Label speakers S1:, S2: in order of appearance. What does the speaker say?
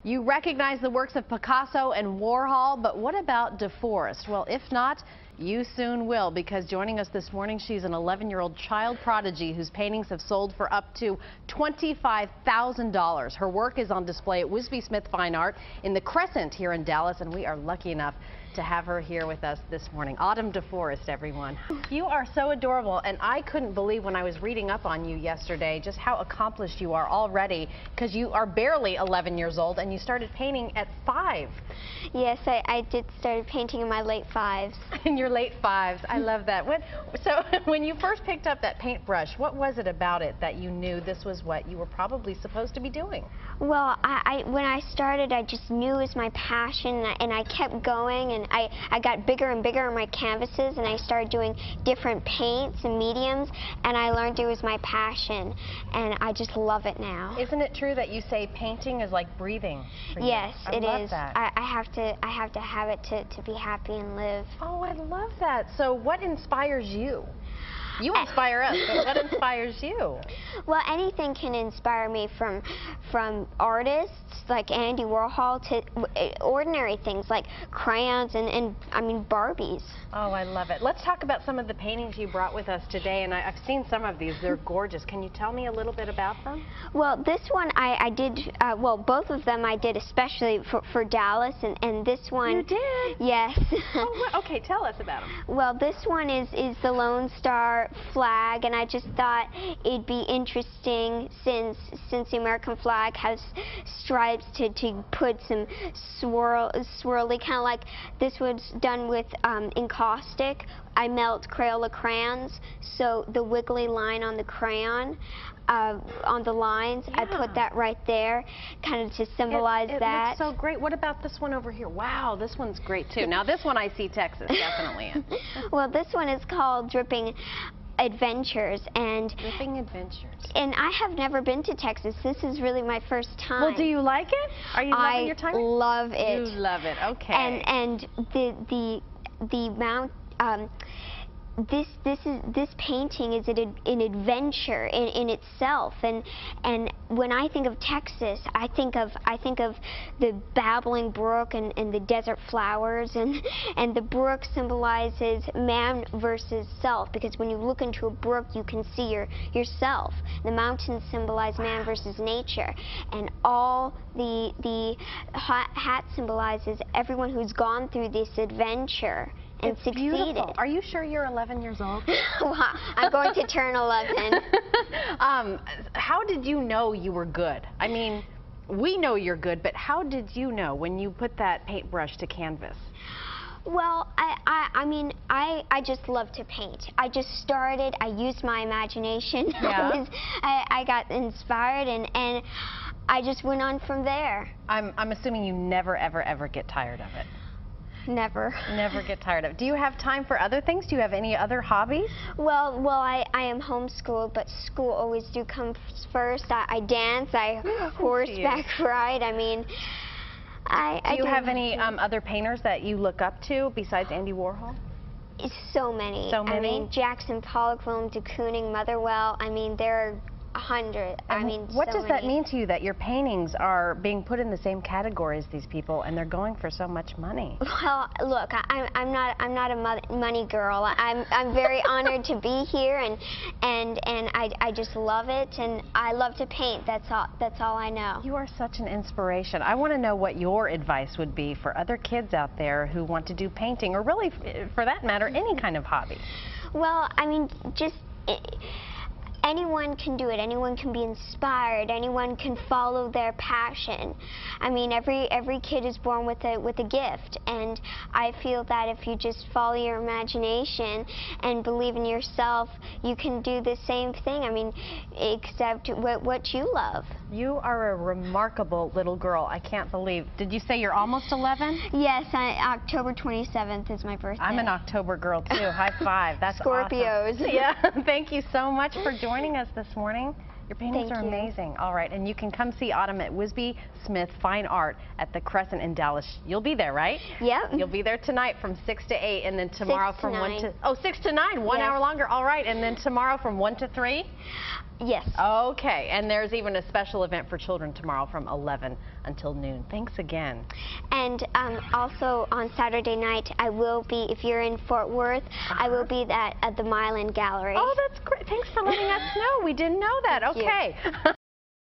S1: You recognize the works of Picasso and Warhol, but what about DeForest? Well, if not, you soon will, because joining us this morning, she's an 11-year-old child prodigy whose paintings have sold for up to $25,000. Her work is on display at Wisby Smith Fine Art in the Crescent here in Dallas, and we are lucky enough to have her here with us this morning. Autumn DeForest, everyone. You are so adorable, and I couldn't believe when I was reading up on you yesterday just how accomplished you are already, because you are barely 11 years old and you started painting at 5.
S2: Yes, I did start painting in my late 5s.
S1: In your late 5s, I love that. So when you first picked up that paintbrush, what was it about it that you knew this was what you were probably supposed to be doing?
S2: Well, when I started, I just knew it was my passion, and I kept going, and I got bigger and bigger on my canvases, and I started doing different paints and mediums, and I learned it was my passion, and I just love it now.
S1: Isn't it true that you say painting is like breathing for you?
S2: Yes, it
S1: love
S2: is.
S1: That.
S2: I have to have it to be happy and live.
S1: Oh, I love that. So what inspires you? You inspire us, but what inspires you?
S2: Well, anything can inspire me, from artists like Andy Warhol to ordinary things like crayons and I mean Barbies.
S1: Oh, I love it. Let's talk about some of the paintings you brought with us today, and I've seen some of these. They're gorgeous. Can you tell me a little bit about them?
S2: Well, this one I did, well, both of them I did especially for Dallas, and this one...
S1: You did?
S2: Yes.
S1: Oh, okay, tell us about them.
S2: Well, this one is the Lone Star flag, and I just thought it'd be interesting since the American flag has stripes to put some swirly, kind of like this was done with encaustic. I melt Crayola crayons, so the wiggly line on the crayon, on the lines, yeah. I put that right there, kind of to symbolize that.
S1: It looks so great. What about this one over here? Wow, this one's great too. Now this one I see Texas definitely in.
S2: Well, this one is called Dripping Adventures, and I have never been to Texas. This is really my first time.
S1: Well, do you like it? Are you loving your time?
S2: I love it.
S1: You love it. Okay.
S2: And the mount. This painting is an adventure in itself, and when I think of Texas, I think of the babbling brook and the desert flowers, and the brook symbolizes man versus self, because when you look into a brook you can see yourself. The mountains symbolize man versus nature, and all the hat symbolizes everyone who's gone through this adventure and
S1: it's
S2: succeeded.
S1: Beautiful. Are you sure you're 11 years old?
S2: Well, I'm going to turn 11.
S1: How did you know you were good? I mean, we know you're good, but how did you know when you put that paintbrush to canvas?
S2: Well, I mean, I just love to paint. I just started, I used my imagination.
S1: Yeah.
S2: I got inspired, and I just went on from there.
S1: I'm assuming you never, ever get tired of it.
S2: Never.
S1: Never get tired of it. Do you have time for other things? Do you have any other hobbies?
S2: Well, I am homeschooled, but school always comes first. I dance, I horseback ride. I mean,
S1: do you have any other painters that you look up to besides Andy Warhol?
S2: So many.
S1: So many?
S2: I mean, Jackson Pollock, Willem de Kooning, Motherwell. I mean, there are 100. I mean,
S1: what does that
S2: many.
S1: mean to you, that your paintings are being put in the same category as these people, and they're going for so much money?
S2: Well, look, I'm not a money girl. I'm very honored to be here, and I just love it, and I love to paint. That's all I know.
S1: You are such an inspiration. I want to know what your advice would be for other kids out there who want to do painting, or really, for that matter, any kind of hobby.
S2: Well, I mean, just... anyone can do it. Anyone can be inspired. Anyone can follow their passion. I mean, every kid is born with a gift, and I feel that if you just follow your imagination and believe in yourself, you can do the same thing. I mean, except what you love.
S1: You are a remarkable little girl. I can't believe. Did you say you're almost 11?
S2: Yes, October 27th is my birthday.
S1: I'm an October girl too. High five. That's
S2: Scorpios.
S1: Awesome. Yeah. Thank you so much for joining us this morning. Your paintings
S2: Thank
S1: are
S2: you.
S1: amazing. All right, and you can come see Autumn at Wisby Smith Fine Art at the Crescent in Dallas. You'll be there, right?
S2: Yep.
S1: You'll be there tonight from 6 to 8, and then tomorrow
S2: 6 to
S1: from 1
S2: 9.
S1: to... Oh, 6 to 9, 1
S2: Yes.
S1: hour longer. All right, and then tomorrow from 1 to 3?
S2: Yes.
S1: Okay, and there's even a special event for children tomorrow from 11 until noon. Thanks again.
S2: And also on Saturday night, I will be, if you're in Fort Worth, I will be at the Milan Gallery.
S1: Oh, that's great. Thanks for letting us know. We didn't know that.
S2: Thank you.
S1: Okay.